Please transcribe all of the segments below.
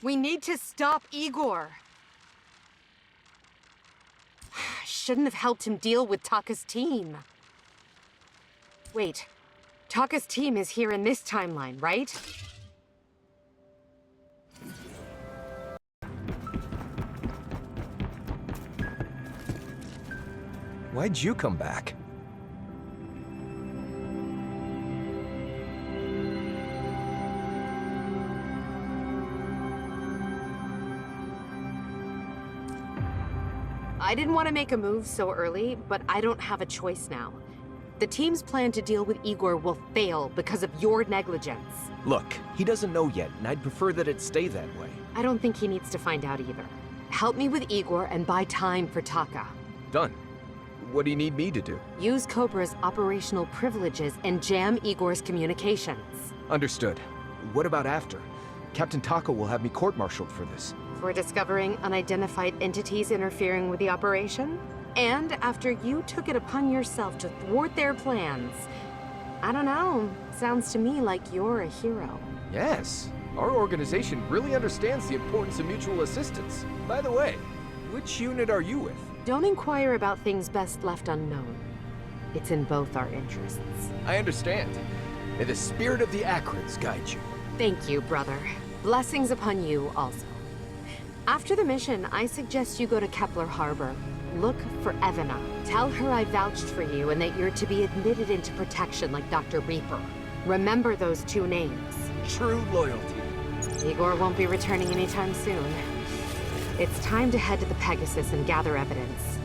We need to stop Igor. Shouldn't have helped him deal with Taka's team. Wait, Taka's team is here in this timeline, right? Why'd you come back? I didn't want to make a move so early, but I don't have a choice now. The team's plan to deal with Igor will fail because of your negligence. Look, he doesn't know yet, and I'd prefer that it stay that way. I don't think he needs to find out either. Help me with Igor and buy time for Taka. Done. What do you need me to do? Use Cobra's operational privileges and jam Igor's communications. Understood. What about after? Captain Taka will have me court-martialed for this. For discovering unidentified entities interfering with the operation? And after you took it upon yourself to thwart their plans. I don't know. Sounds to me like you're a hero. Yes. Our organization really understands the importance of mutual assistance. By the way, which unit are you with? Don't inquire about things best left unknown. It's in both our interests. I understand. May the spirit of the Acrids guide you. Thank you, brother. Blessings upon you also. After the mission, I suggest you go to Kepler Harbor. Look for Evina. Tell her I vouched for you and that you're to be admitted into protection like Dr. Reaper. Remember those two names. True loyalty. Igor won't be returning anytime soon. It's time to head to the Pegasus and gather evidence.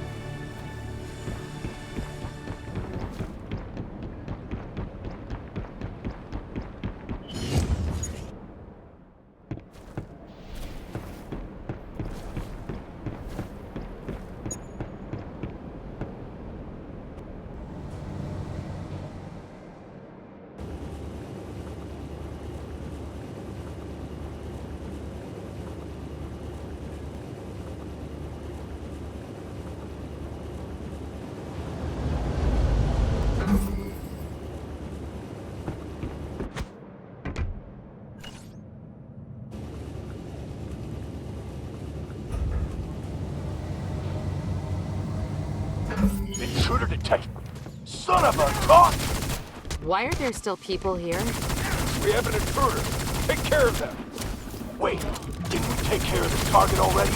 Intruder detected. Son of a gun! Why are there still people here? We have an intruder. Take care of them. Wait, didn't we take care of the target already?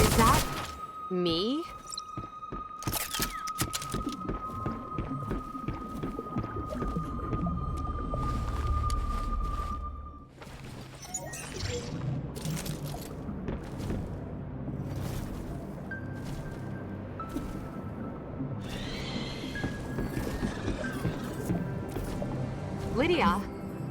Is that me? Lydia?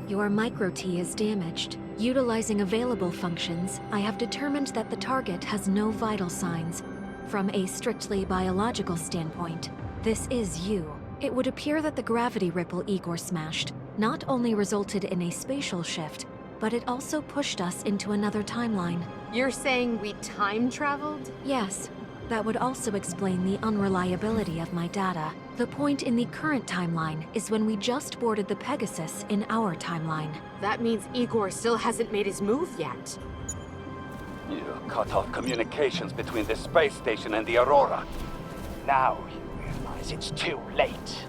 Your micro-T is damaged. Utilizing available functions, I have determined that the target has no vital signs. From a strictly biological standpoint, this is you. It would appear that the gravity ripple Igor smashed not only resulted in a spatial shift, but it also pushed us into another timeline. You're saying we time traveled? Yes. That would also explain the unreliability of my data. The point in the current timeline is when we just boarded the Pegasus in our timeline. That means Igor still hasn't made his move yet. You cut off communications between the space station and the Aurora. Now you realize it's too late.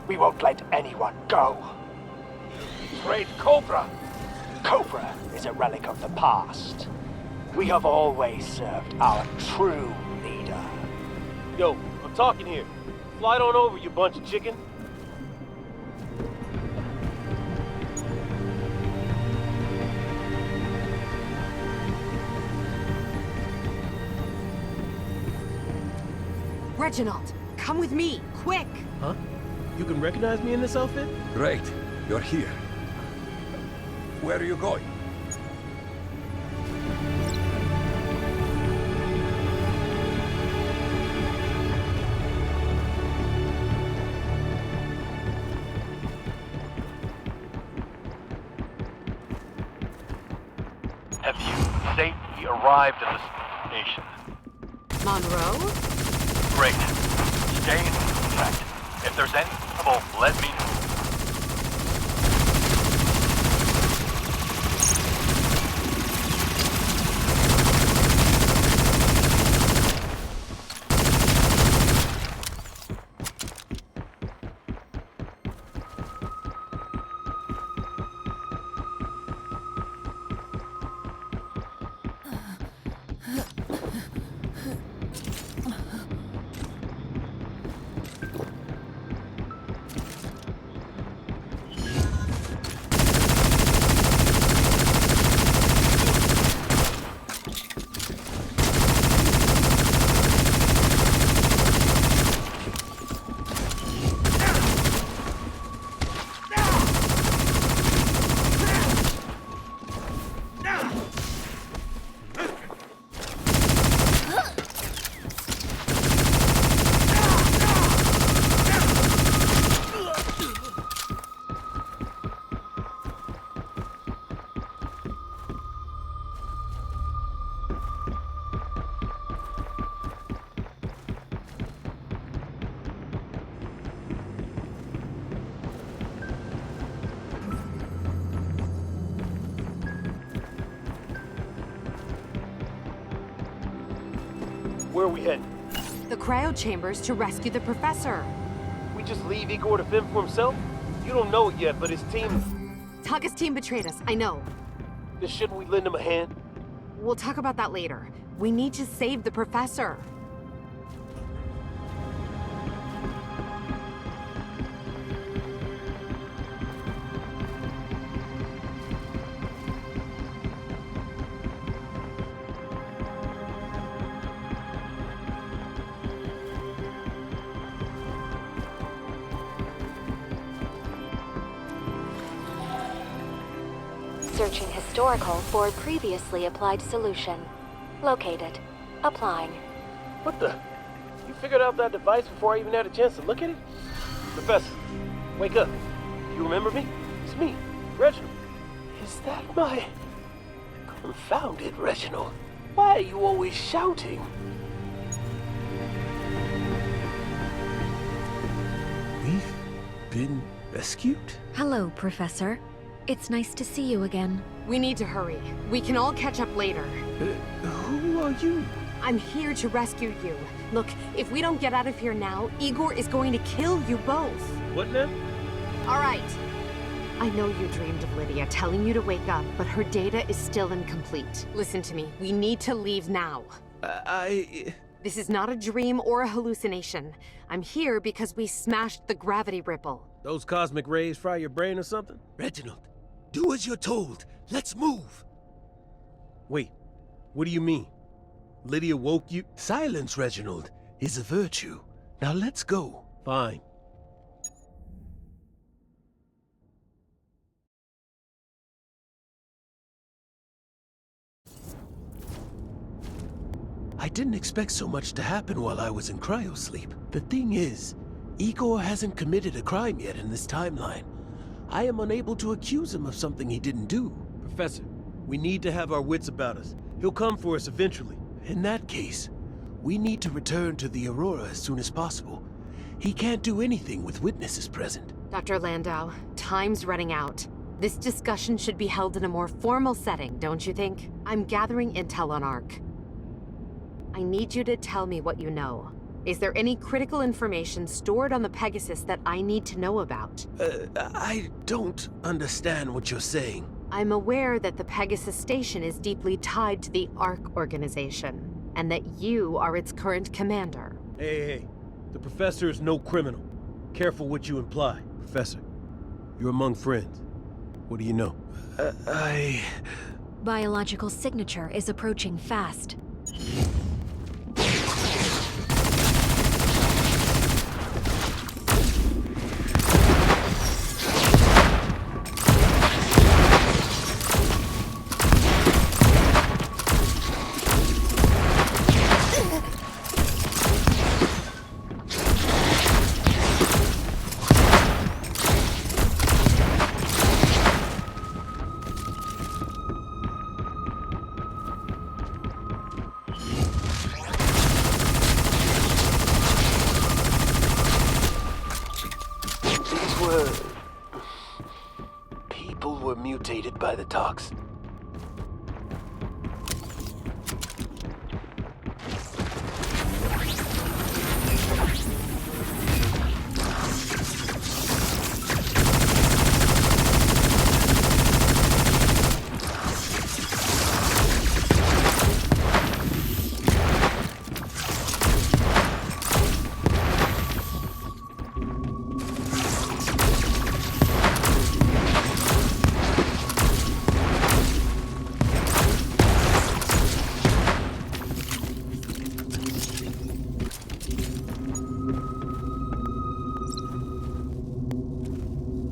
We won't let anyone go. Trade Cobra. Cobra is a relic of the past. We have always served our true leader. Yo, I'm talking here. Slide on over, you bunch of chicken. Reginald, come with me, quick! Huh? You can recognize me in this outfit? Great, you're here. Where are you going? arrived at the station. Monroe? Great. Stay in contact. If there's any trouble, let me know. Where are we heading? The cryo chambers to rescue the professor. We just leave Igor to fend for himself? You don't know it yet, but his team... Taka's team betrayed us, I know. Then shouldn't we lend him a hand? We'll talk about that later. We need to save the professor. Searching historical for previously applied solution. Located. Applying. What the? You figured out that device before I even had a chance to look at it? Professor, wake up. You remember me? It's me, Reginald. Is that my... Confounded Reginald. Why are you always shouting? We've been rescued? Hello, Professor. It's nice to see you again. We need to hurry. We can all catch up later. Who are you? I'm here to rescue you. Look, if we don't get out of here now, Igor is going to kill you both. What now? All right. I know you dreamed of Lydia telling you to wake up, but her data is still incomplete. Listen to me. We need to leave now. This is not a dream or a hallucination. I'm here because we smashed the gravity ripple. Those cosmic rays fry your brain or something? Reginald, do as you're told. Let's move. Wait, what do you mean? Lydia woke you? Silence, Reginald, is a virtue. Now let's go. Fine. I didn't expect so much to happen while I was in cryosleep. The thing is, Igor hasn't committed a crime yet in this timeline. I am unable to accuse him of something he didn't do. Professor, we need to have our wits about us. He'll come for us eventually. In that case, we need to return to the Aurora as soon as possible. He can't do anything with witnesses present. Dr. Landau, time's running out. This discussion should be held in a more formal setting, don't you think? I'm gathering intel on Ark. I need you to tell me what you know. Is there any critical information stored on the Pegasus that I need to know about? I don't understand what you're saying. I'm aware that the Pegasus station is deeply tied to the Ark organization, and that you are its current commander. Hey, the Professor is no criminal. Careful what you imply. Professor, you're among friends. What do you know? Biological signature is approaching fast. People were mutated by the tox.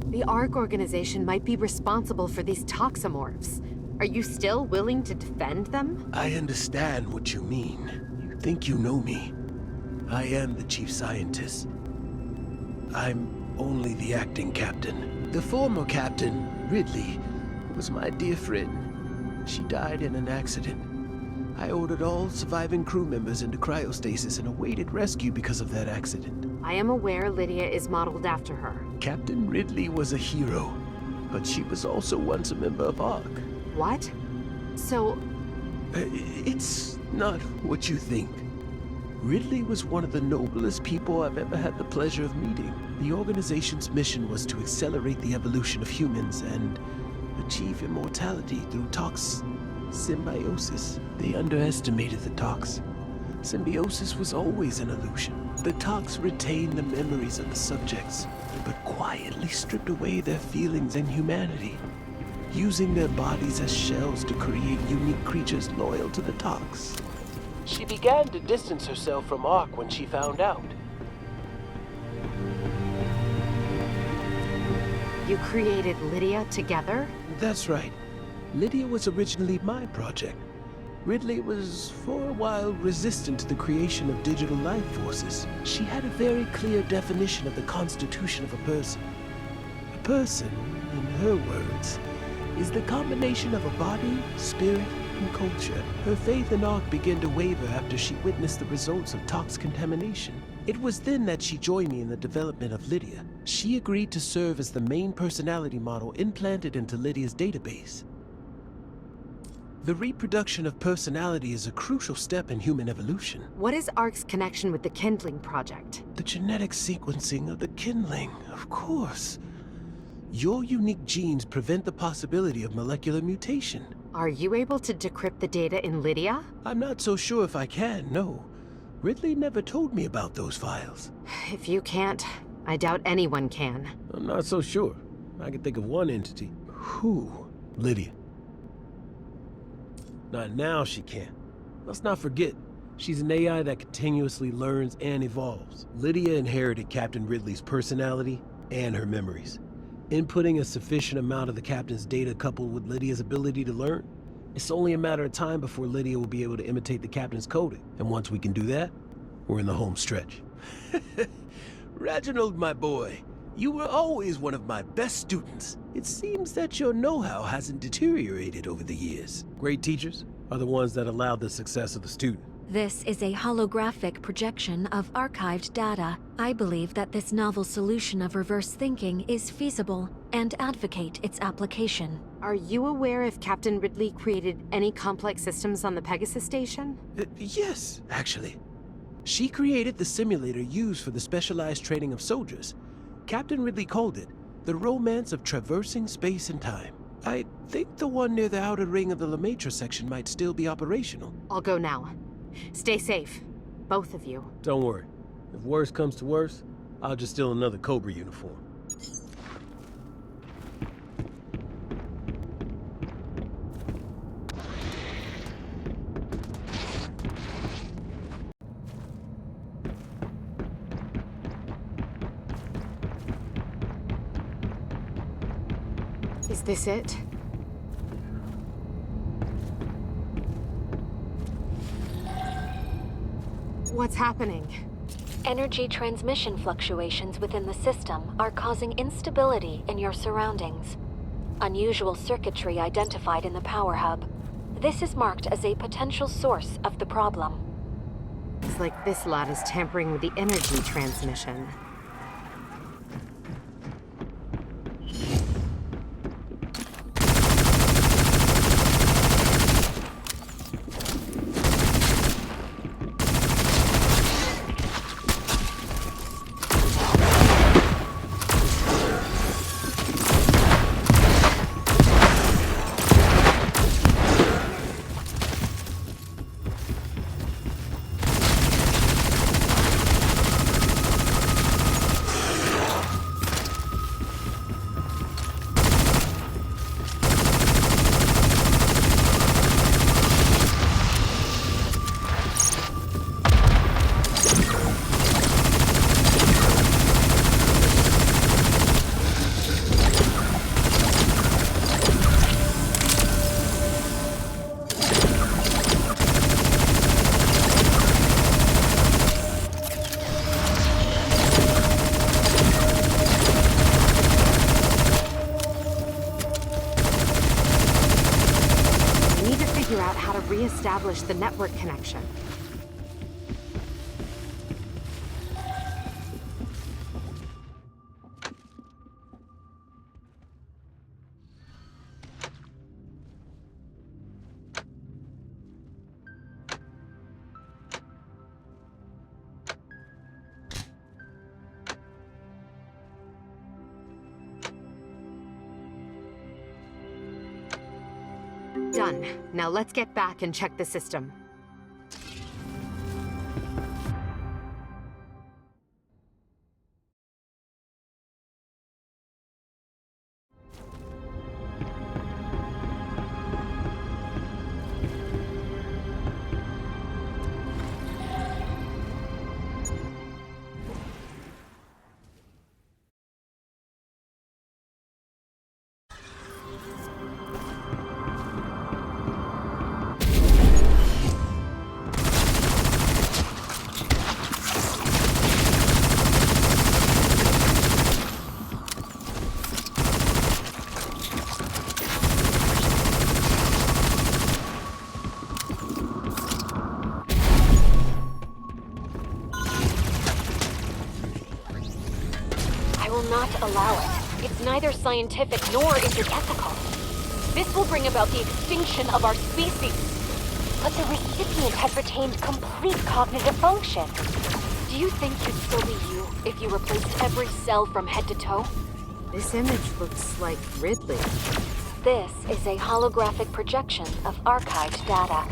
The ARC organization might be responsible for these toxomorphs. Are you still willing to defend them? I understand what you mean. You think you know me. I am the chief scientist. I'm only the acting captain. The former captain, Ridley, was my dear friend. She died in an accident. I ordered all surviving crew members into cryostasis and awaited rescue because of that accident. I am aware Lydia is modeled after her. Captain Ridley was a hero, but she was also once a member of ARC. What? So, It's not what you think. Ridley was one of the noblest people I've ever had the pleasure of meeting. The organization's mission was to accelerate the evolution of humans and achieve immortality through tox symbiosis. They underestimated the tox. Symbiosis was always an illusion. The tox retained the memories of the subjects, but quietly stripped away their feelings and humanity, using their bodies as shells to create unique creatures loyal to the tox. She began to distance herself from ARC when she found out. you created Lydia together? That's right. Lydia was originally my project. Ridley was, for a while, resistant to the creation of digital life forces. She had a very clear definition of the constitution of a person. A person, in her words, is the combination of a body, spirit, and culture. Her faith in ARC began to waver after she witnessed the results of tox contamination. It was then that she joined me in the development of Lydia. She agreed to serve as the main personality model implanted into Lydia's database. The reproduction of personality is a crucial step in human evolution. What is ARC's connection with the Kindling Project? The genetic sequencing of the kindling, of course. Your unique genes prevent the possibility of molecular mutation. Are you able to decrypt the data in Lydia? I'm not so sure if I can, no. Ridley never told me about those files. If you can't, I doubt anyone can. I'm not so sure. I can think of one entity. Who? Lydia. Not now she can't. Let's not forget, she's an AI that continuously learns and evolves. Lydia inherited Captain Ridley's personality and her memories. Inputting a sufficient amount of the Captain's data coupled with Lydia's ability to learn, it's only a matter of time before Lydia will be able to imitate the Captain's coding. And once we can do that, we're in the home stretch. Reginald, my boy, you were always one of my best students. It seems that your know-how hasn't deteriorated over the years. Great teachers are the ones that allow the success of the student. This is a holographic projection of archived data. I believe that this novel solution of reverse thinking is feasible and advocate its application. Are you aware if Captain Ridley created any complex systems on the Pegasus station? Yes, actually. She created the simulator used for the specialized training of soldiers. Captain Ridley called it the romance of traversing space and time. I think the one near the outer ring of the Lemaitre section might still be operational. I'll go now. Stay safe, both of you. Don't worry. If worse comes to worse, I'll just steal another Cobra uniform. Is this it? What's happening? Energy transmission fluctuations within the system are causing instability in your surroundings. Unusual circuitry identified in the power hub. This is marked as a potential source of the problem. It's like this lot is tampering with the energy transmission. establish the network connection. Done. Now let's get back and check the system. Not allow it. It's neither scientific nor is it ethical. This will bring about the extinction of our species. But the recipient has retained complete cognitive function. Do you think you'd still be you if you replaced every cell from head to toe? This image looks like Ridley. This is a holographic projection of archived data.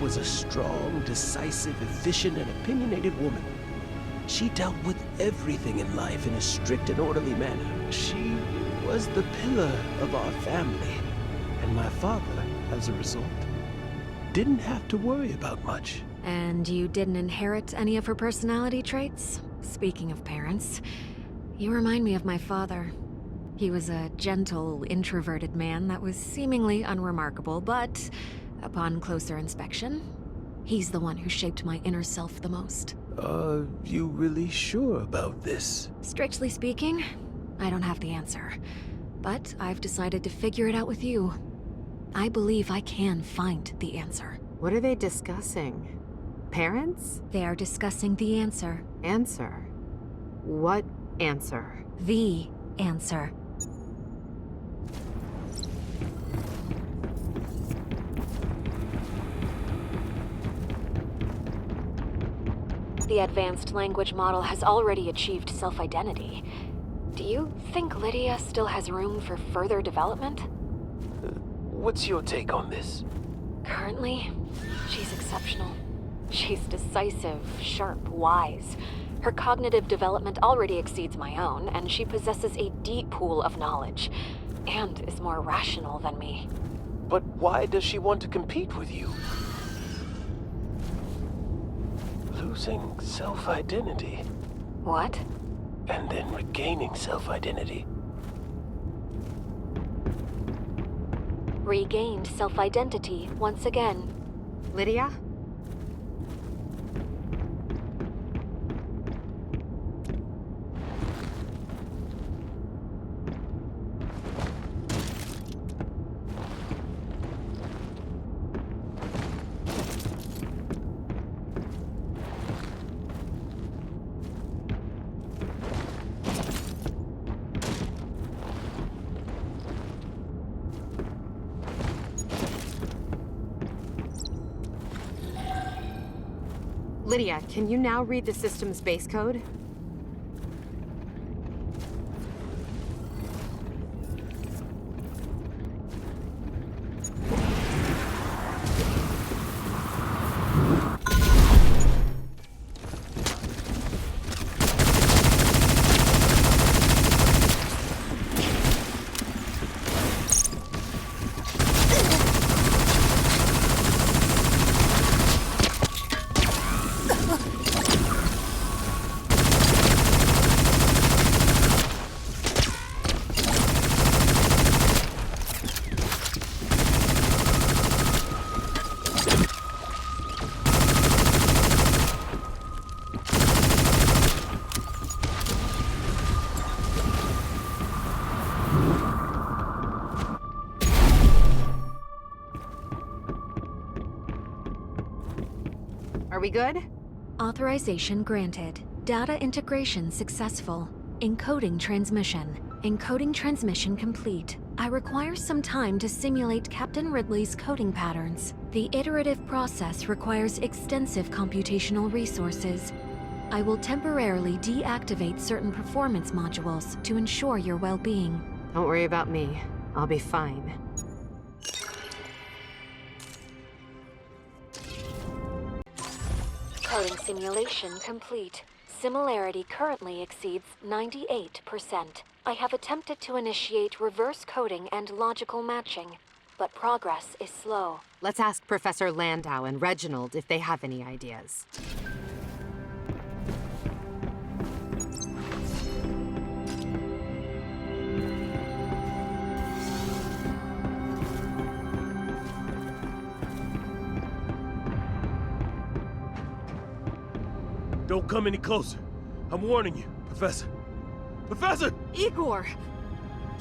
Was a strong, decisive, efficient, and opinionated woman. She dealt with everything in life in a strict and orderly manner. She was the pillar of our family, and my father, as a result, didn't have to worry about much. And you didn't inherit any of her personality traits? Speaking of parents, you remind me of my father. He was a gentle, introverted man that was seemingly unremarkable, but upon closer inspection, he's the one who shaped my inner self the most. Are you really sure about this? Strictly speaking, I don't have the answer. But I've decided to figure it out with you. I believe I can find the answer. What are they discussing? Parents? They are discussing the answer. Answer? What answer? The answer. The advanced language model has already achieved self-identity. Do you think Lydia still has room for further development? What's your take on this? Currently, she's exceptional. She's decisive, sharp, wise. Her cognitive development already exceeds my own, and she possesses a deep pool of knowledge, and is more rational than me. But why does she want to compete with you? Losing self-identity. What? And then regaining self-identity. Regained self-identity once again. Lydia? Lydia, can you now read the system's base code? Are we good? Authorization granted. Data integration successful. Encoding transmission. Encoding transmission complete. I require some time to simulate Captain Ridley's coding patterns. The iterative process requires extensive computational resources. I will temporarily deactivate certain performance modules to ensure your well-being. Don't worry about me. I'll be fine. Coding simulation complete. Similarity currently exceeds 98%. I have attempted to initiate reverse coding and logical matching, but progress is slow. Let's ask Professor Landau and Reginald if they have any ideas. Don't come any closer. I'm warning you, Professor. Professor! Igor!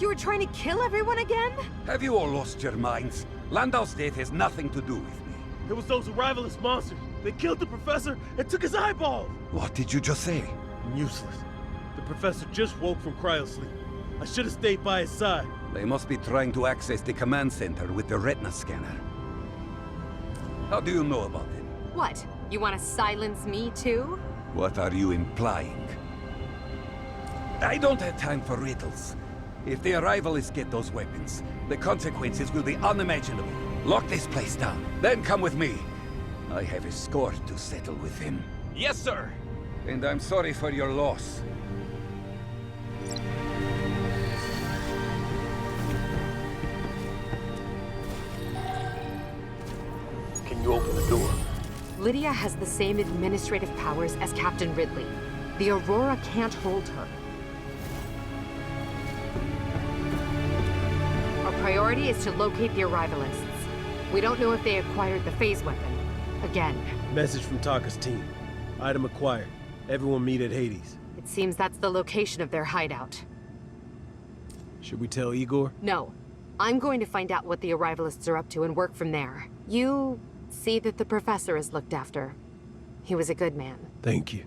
You were trying to kill everyone again? Have you all lost your minds? Landau's death has nothing to do with me. It was those arrivalist monsters. They killed the professor and took his eyeballs. What did you just say? I'm useless. The professor just woke from cryosleep. I should have stayed by his side. They must be trying to access the command center with the retina scanner. How do you know about it? What? You want to silence me too? What are you implying? I don't have time for riddles. If the arrivalists get those weapons, the consequences will be unimaginable. Lock this place down, then come with me. I have a score to settle with him. Yes, sir! And I'm sorry for your loss. Can you open the door? Lydia has the same administrative powers as Captain Ridley. The Aurora can't hold her. Our priority is to locate the arrivalists. We don't know if they acquired the phase weapon. Again. Message from Taka's team. Item acquired. Everyone meet at Hades. It seems that's the location of their hideout. Should we tell Igor? No. I'm going to find out what the arrivalists are up to and work from there. You see that the professor is looked after. He was a good man. Thank you.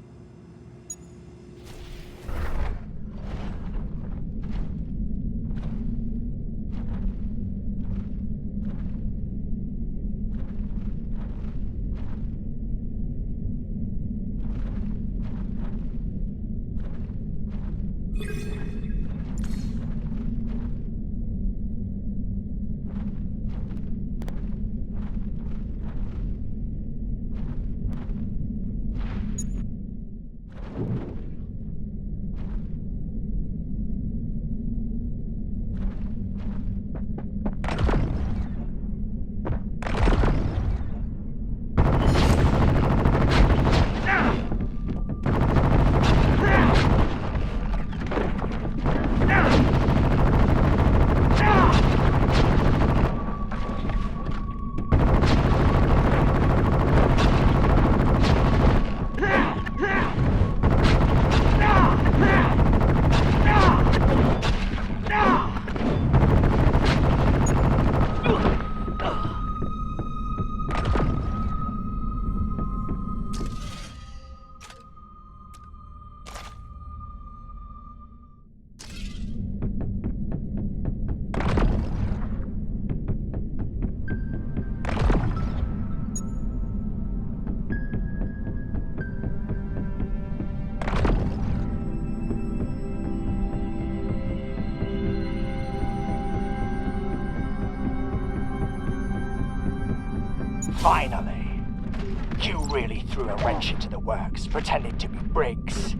really threw a wrench into the works, pretending to be Briggs.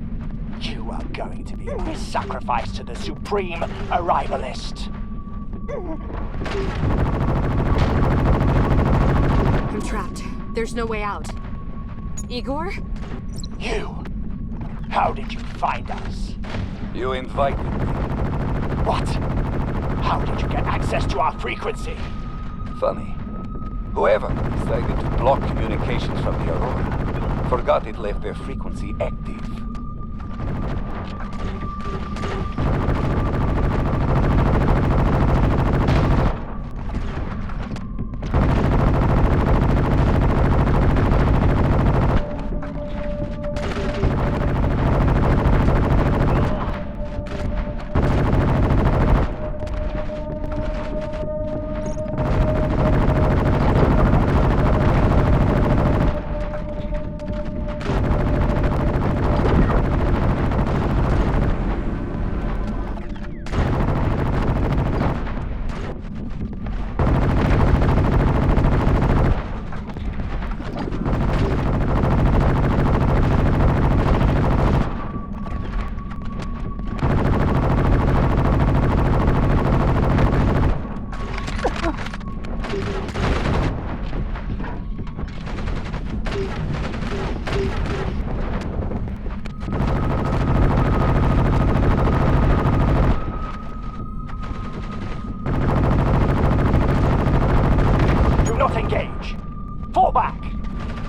You are going to be my sacrifice to the Supreme Arrivalist. I'm trapped. There's no way out. Igor? You! How did you find us? You invited me. What? How did you get access to our frequency? Funny. Whoever decided to block communications from the Aurora forgot it left their frequency active.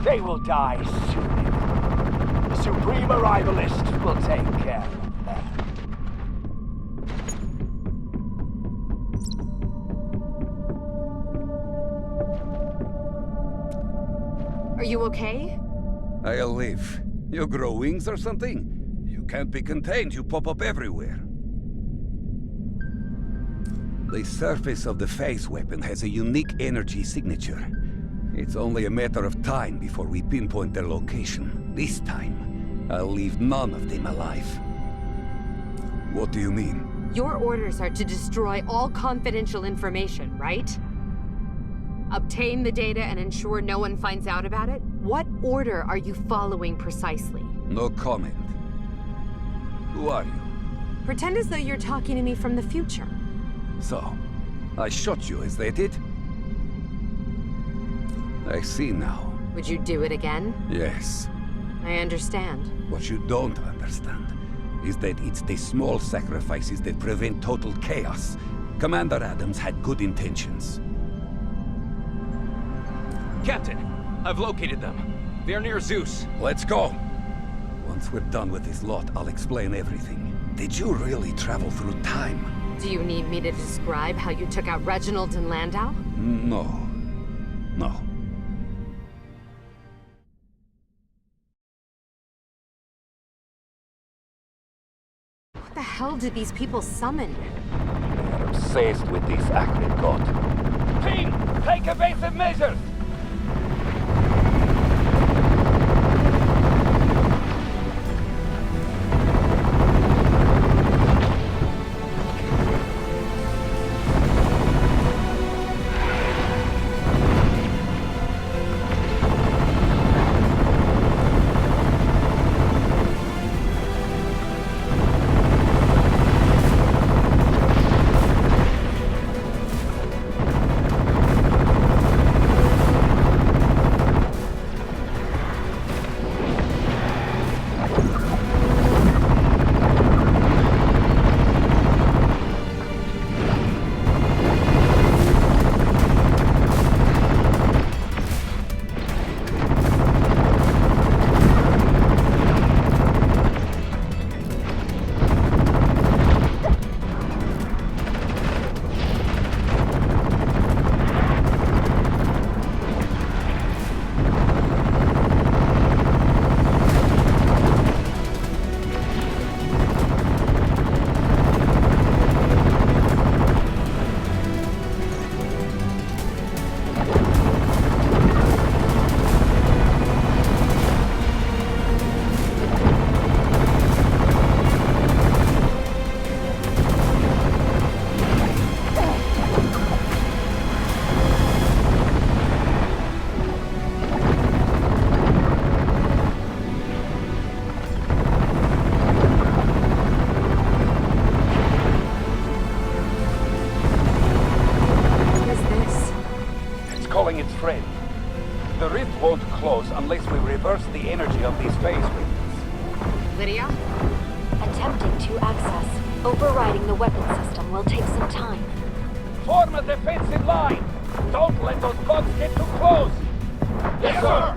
They will die soon. The Supreme Arrivalist will take care of them. Are you okay? I'll live. You grow wings or something? You can't be contained, you pop up everywhere. The surface of the phase weapon has a unique energy signature. It's only a matter of time before we pinpoint their location. This time, I'll leave none of them alive. What do you mean? Your orders are to destroy all confidential information, right? Obtain the data and ensure no one finds out about it? What order are you following precisely? No comment. Who are you? Pretend as though you're talking to me from the future. So, I shot you, is that it? I see now. Would you do it again? Yes. I understand. What you don't understand is that it's the small sacrifices that prevent total chaos. Commander Adams had good intentions. Captain, I've located them. They're near Zeus. Let's go. Once we're done with this lot, I'll explain everything. Did you really travel through time? Do you need me to describe how you took out Reginald and Landau? No. No. What the hell did these people summon? They're obsessed with this acrid god. Team, take evasive measures! the energy of these phase rings. Lydia? Attempting to access. Overriding the weapon system will take some time. Form a defensive line! Don't let those bugs get too close! Yes, sir!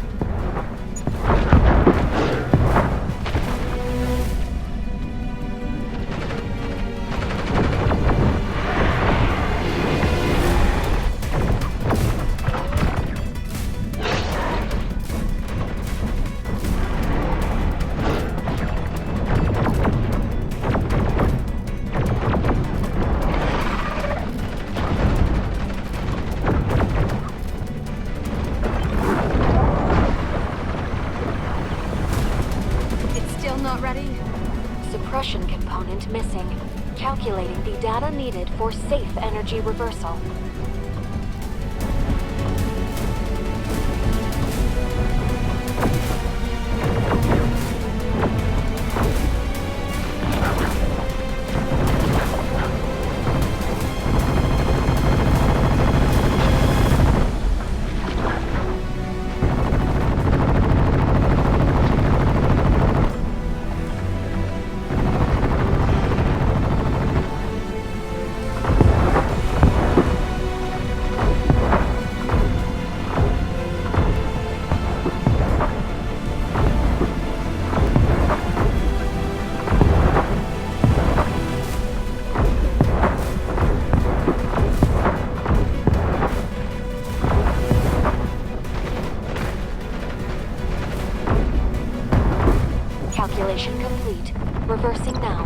Suppression component missing. Calculating the data needed for safe energy reversal. Calculation complete. Reversing now.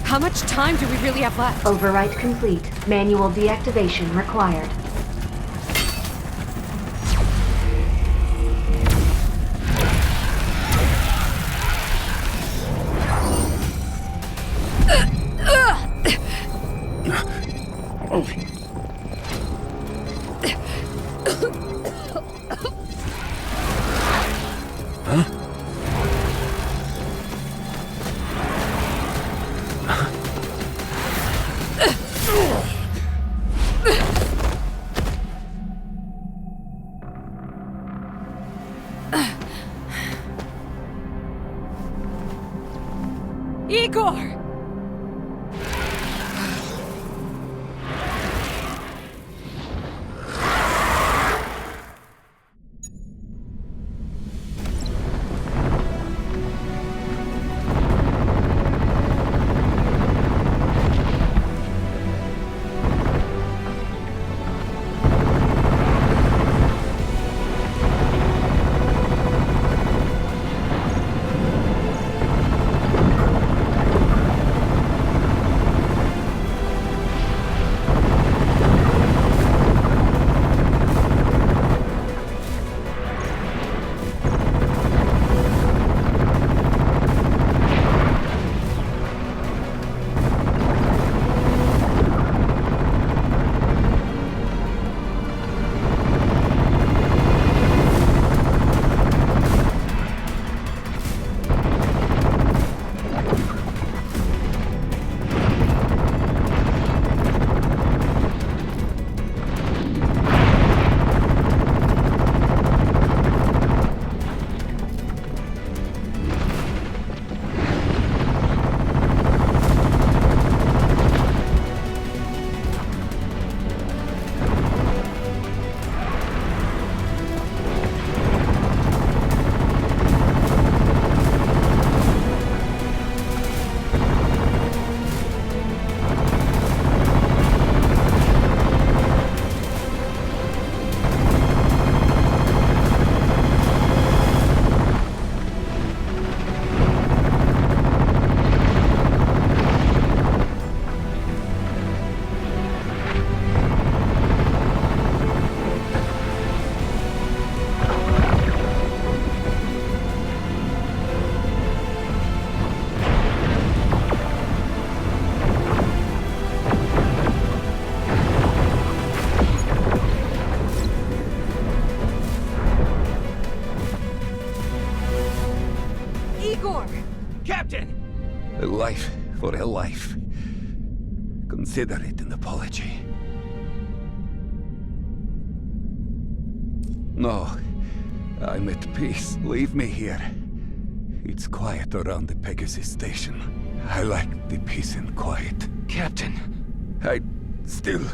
How much time do we really have left? Override complete. Manual deactivation required. Igor! for a life. Consider it an apology. No, I'm at peace. Leave me here. It's quiet around the Pegasus station. I like the peace and quiet. Captain. I still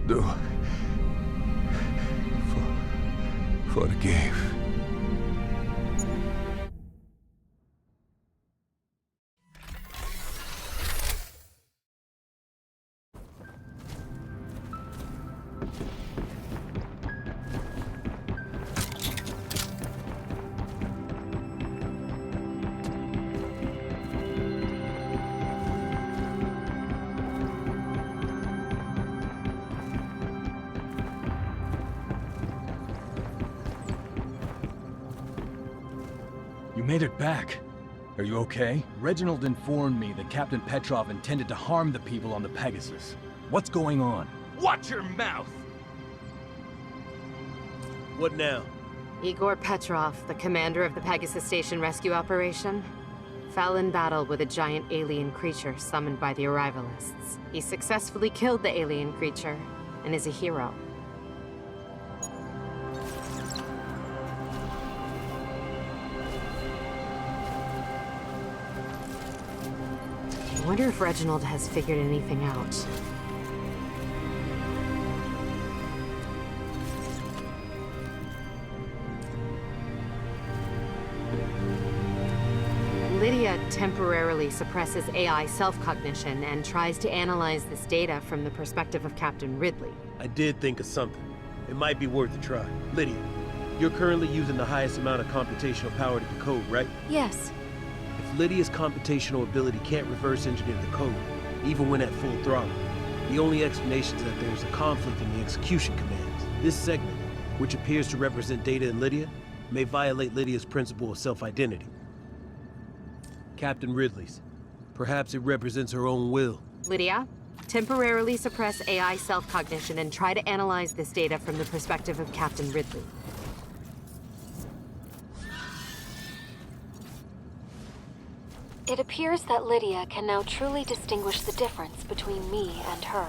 do. Forgive. You made it back. Are you okay? Reginald informed me that Captain Petrov intended to harm the people on the Pegasus. What's going on? Watch your mouth! What now? Igor Petrov, the commander of the Pegasus Station rescue operation, fell in battle with a giant alien creature summoned by the Arrivalists. He successfully killed the alien creature and is a hero. I wonder if Reginald has figured anything out. Lydia temporarily suppresses AI self-cognition and tries to analyze this data from the perspective of Captain Ridley. I did think of something. It might be worth a try. Lydia, you're currently using the highest amount of computational power to decode, right? Yes. If Lydia's computational ability can't reverse engineer the code, even when at full throttle, the only explanation is that there's a conflict in the execution commands. This segment, which appears to represent data in Lydia, may violate Lydia's principle of self-identity. Captain Ridley's. Perhaps it represents her own will. Lydia, temporarily suppress AI self-cognition and try to analyze this data from the perspective of Captain Ridley. It appears that Lydia can now truly distinguish the difference between me and her.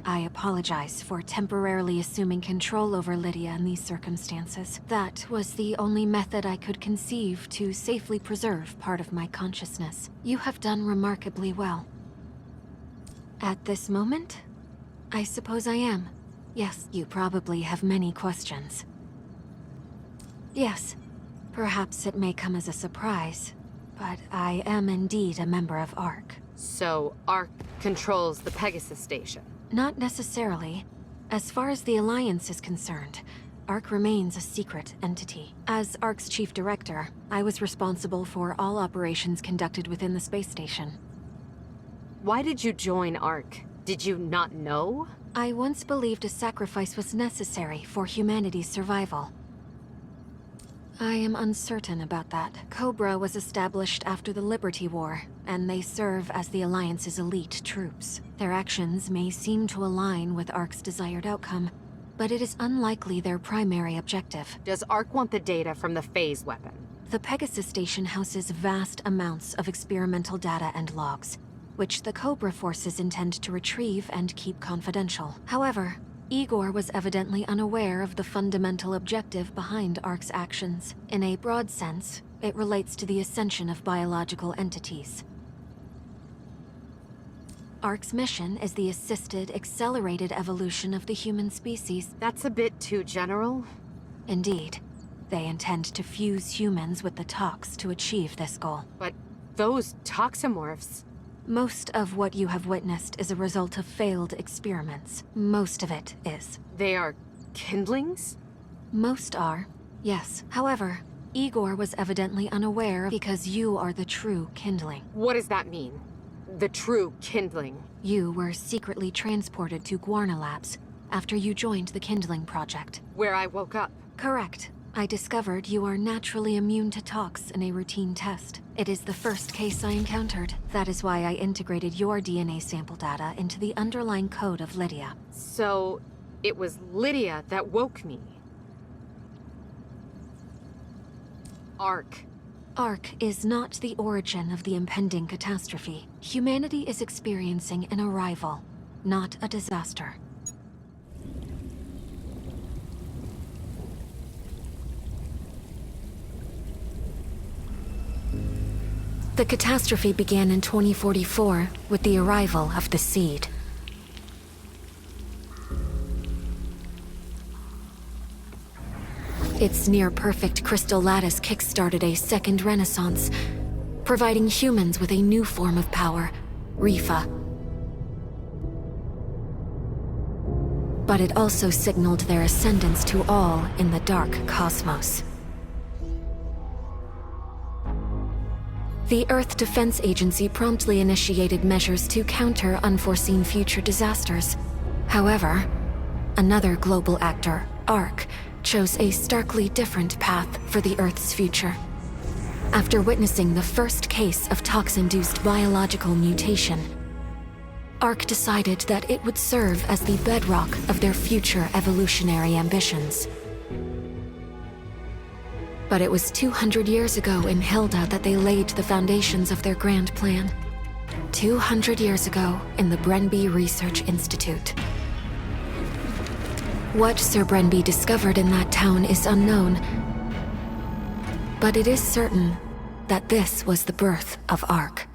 I apologize for temporarily assuming control over Lydia in these circumstances. That was the only method I could conceive to safely preserve part of my consciousness. You have done remarkably well. At this moment, I suppose I am. Yes, you probably have many questions. Yes. Perhaps it may come as a surprise, but I am indeed a member of ARC. So, ARC controls the Pegasus Station? Not necessarily. As far as the Alliance is concerned, ARC remains a secret entity. As ARC's chief director, I was responsible for all operations conducted within the space station. Why did you join ARC? Did you not know? I once believed a sacrifice was necessary for humanity's survival. I am uncertain about that. Cobra was established after the Liberty War, and they serve as the Alliance's elite troops. Their actions may seem to align with ARC's desired outcome, but it is unlikely their primary objective. Does ARC want the data from the phase weapon? The Pegasus Station houses vast amounts of experimental data and logs, which the Cobra forces intend to retrieve and keep confidential. However, Igor was evidently unaware of the fundamental objective behind ARC's actions. In a broad sense, it relates to the ascension of biological entities. ARC's mission is the assisted, accelerated evolution of the human species. That's a bit too general. Indeed. They intend to fuse humans with the tox to achieve this goal. But those toxomorphs... Most of what you have witnessed is a result of failed experiments. Most of it is. They are kindlings? Most are, yes. However, Igor was evidently unaware because you are the true kindling. What does that mean? The true kindling? You were secretly transported to Guarna Labs after you joined the Kindling Project. Where I woke up? Correct. I discovered you are naturally immune to tox in a routine test. It is the first case I encountered. That is why I integrated your DNA sample data into the underlying code of Lydia. So, it was Lydia that woke me. ARC. Ark is not the origin of the impending catastrophe. Humanity is experiencing an arrival, not a disaster. The catastrophe began in 2044 with the arrival of the Seed. Its near-perfect crystal lattice kick-started a second renaissance, providing humans with a new form of power, Rifa. But it also signaled their ascendance to all in the dark cosmos. The Earth Defense Agency promptly initiated measures to counter unforeseen future disasters. However, another global actor, Ark, chose a starkly different path for the Earth's future. After witnessing the first case of tox-induced biological mutation, Ark decided that it would serve as the bedrock of their future evolutionary ambitions. But it was 200 years ago in Hilda that they laid the foundations of their grand plan. 200 years ago in the Brenby Research Institute. What Sir Brenby discovered in that town is unknown, but it is certain that this was the birth of Ark.